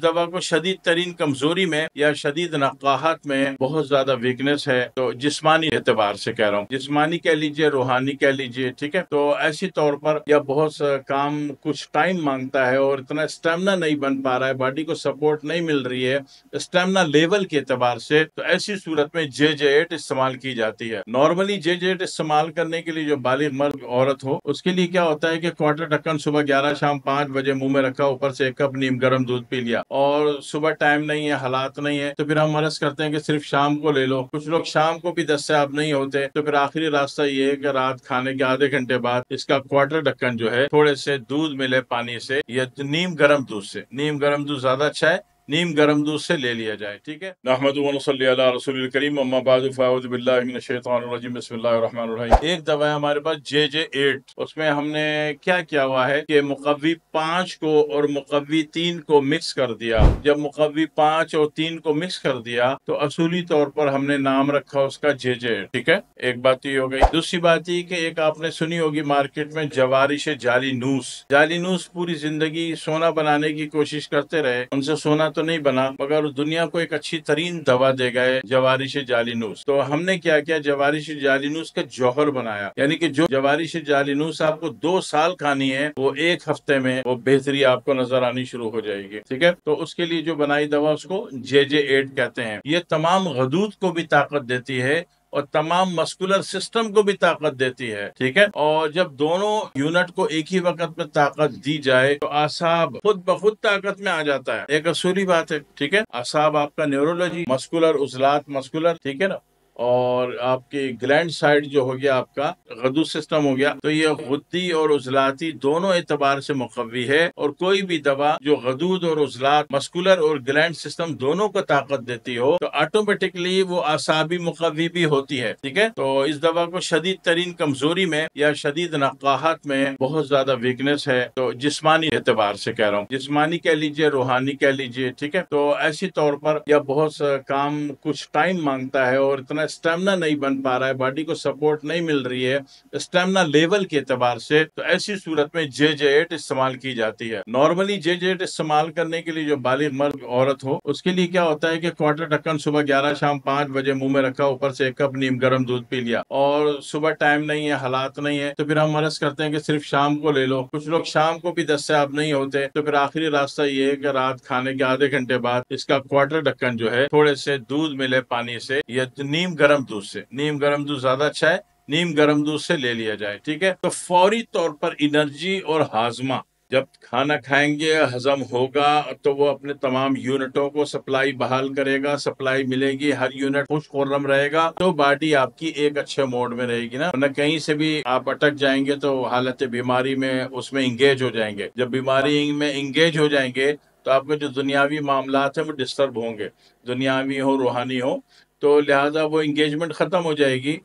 دوا کو شدید ترین کمزوری میں یا شدید نقاہت میں بہت زیادہ ویکنس ہے، تو جسمانی اعتبار سے کہہ رہا ہوں، جسمانی کہہ لیجئے، روحانی کہہ لیجئے، ٹھیک ہے، تو ایسی طور پر یا بہت سا کام کچھ ٹائم مانگتا ہے اور اتنا اسٹیمنا نہیں بن پا رہا ہے، باڈی کو سپورٹ نہیں مل رہی ہے اسٹیمنا لیول کے اعتبار سے، تو ایسی صورت میں JJ8 استعمال کی جاتی ہے۔ نارملی JJ8 استعمال کرنے کے لیے جو بالغ مرد عورت ہو، اس کے لیے کیا ہوتا ہے کہ کوارٹر ڈھکن صبح 11 شام 5 بجے منہ میں رکھا، اوپر سے 1 کپ نیم گرم دودھ پی لیا، اور صبح ٹائم نہیں ہے، حالات نہیں ہے، تو پھر ہم عرض کرتے ہیں کہ صرف شام کو لے لو۔ کچھ لوگ شام کو بھی دستیاب نہیں ہوتے، تو پھر آخری راستہ یہ ہے کہ رات کھانے کے آدھے گھنٹے بعد اس کا کوارٹر ڈھکن جو ہے تھوڑے سے دودھ ملے پانی سے یا نیم گرم دودھ سے، نیم گرم دودھ زیادہ اچھا ہے، نیم گرم دودھ سے لے لیا جائے، ٹھیک ہے۔ نحمد و نصلی علی رسول الکریم، اما بعد فاعوذ باللہ من الشیطان الرجیم، بسم اللہ الرحمن الرحیم۔ ایک دوا ہے ہمارے پاس JJ8، اس میں ہم نے کیا ہوا ہے کہ مقوی 5 کو اور مقوی 3 کو مکس کر دیا۔ جب مقوی 5 اور 3 کو مکس کر دیا تو اصولی طور پر ہم نے نام رکھا اس کا JJ8، ٹھیک ہے، ایک بات یہ ہو گئی۔ دوسری بات یہ کہ ایک آپ نے سنی ہوگی مارکیٹ میں جوارش جعلی نوس، جعلی نوس پوری زندگی سونا بنانے کی کوشش کرتے رہے، ان سے سونا تو نہیں بنا، مگر دنیا کو ایک اچھی ترین دوا دے گئے جوارش جعلی نوس۔ تو ہم نے کیا جوارش جعلی نوس کا جوہر بنایا، یعنی کہ جو جوارش جعلی نوس آپ کو 2 سال کھانی ہے، وہ 1 ہفتے میں وہ بہتری آپ کو نظر آنی شروع ہو جائے گی، ٹھیک ہے۔ تو اس کے لیے جو بنائی دوا اس کو JJ8 کہتے ہیں۔ یہ تمام غدود کو بھی طاقت دیتی ہے اور تمام مسکولر سسٹم کو بھی طاقت دیتی ہے، ٹھیک ہے۔ اور جب دونوں یونٹ کو ایک ہی وقت میں طاقت دی جائے تو اعصاب خود بخود طاقت میں آ جاتا ہے، ایک اصولی بات ہے، ٹھیک ہے۔ اعصاب آپ کا نیورولوجی، مسکولر عضلات، مسکولر، ٹھیک ہے نا، اور آپ کی گلینڈ سائڈ جو ہو گیا آپ کا غدو سسٹم ہو گیا، تو یہ غدی اور عضلاتی دونوں اعتبار سے مقوی ہے، اور کوئی بھی دوا جو غدود اور عضلات، مسکولر اور گلینڈ سسٹم دونوں کو طاقت دیتی ہو تو آٹومیٹکلی وہ اعصابی مقوی بھی ہوتی ہے، ٹھیک ہے۔ تو اس دوا کو شدید ترین کمزوری میں یا شدید نقاہت میں بہت زیادہ ویکنس ہے، تو جسمانی اعتبار سے کہہ رہا ہوں، جسمانی کہہ لیجئے، روحانی کہہ لیجئے، ٹھیک ہے، تو ایسی طور پر یا بہت سا کام کچھ ٹائم مانگتا ہے اور اتنا اسٹیمنا نہیں بن پا رہا ہے، باڈی کو سپورٹ نہیں مل رہی ہے اسٹیمنا لیول کے اعتبار سے، تو ایسی صورت میں JJ8 استعمال کی جاتی ہے۔ نارملی JJ8 استعمال کرنے کے لیے جو بالغ مرد عورت ہو، اس کے لیے کیا ہوتا ہے کہ کوارٹر ڈھکن صبح 11 شام 5 بجے منہ میں رکھا، اوپر سے 1 کپ نیم گرم دودھ پی لیا، اور صبح ٹائم نہیں ہے، حالات نہیں ہے، تو پھر ہم عرض کرتے ہیں کہ صرف شام کو لے لو۔ کچھ لوگ شام کو بھی دستیاب نہیں ہوتے، تو پھر آخری راستہ یہ ہے کہ رات کھانے کے آدھے گھنٹے بعد اس کا کوارٹر ڈھکن جو ہے تھوڑے سے دودھ ملے پانی سے یا نیم گرم دودھ سے، نیم گرم دودھ زیادہ اچھا ہے، نیم گرم دودھ سے لے لیا جائے، ٹھیک ہے۔ تو فوری طور پر انرجی اور ہاضمہ، جب کھانا کھائیں گے ہضم ہوگا تو وہ اپنے تمام یونٹوں کو سپلائی بحال کرے گا، سپلائی ملے گی، ہر یونٹ خوش خرم رہے گا، تو باڈی آپ کی ایک اچھے موڈ میں رہے گی نا، ورنہ کہیں سے بھی آپ اٹک جائیں گے تو حالت بیماری میں اس میں انگیج ہو جائیں گے۔ جب بیماری میں انگیج ہو جائیں گے تو آپ کے جو دنیاوی معاملات ہیں وہ ڈسٹرب ہوں گے، دنیاوی ہو روحانی ہو، تو لہٰذا وہ انگیجمنٹ ختم ہو جائے گی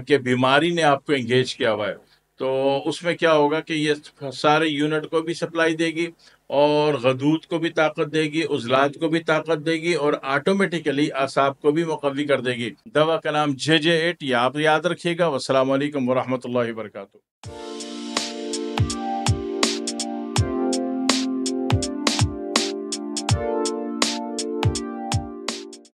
کہ بیماری نے آپ کو انگیج کیا ہوا ہے۔ تو اس میں کیا ہوگا کہ یہ سارے یونٹ کو بھی سپلائی دے گی اور غدود کو بھی طاقت دے گی، عضلات کو بھی طاقت دے گی، اور آٹومیٹیکلی اعصاب کو بھی مقوی کر دے گی۔ دوا کا نام JJ8، یہ آپ یاد رکھیے گا۔ والسلام علیکم ورحمۃ اللہ وبرکاتہ۔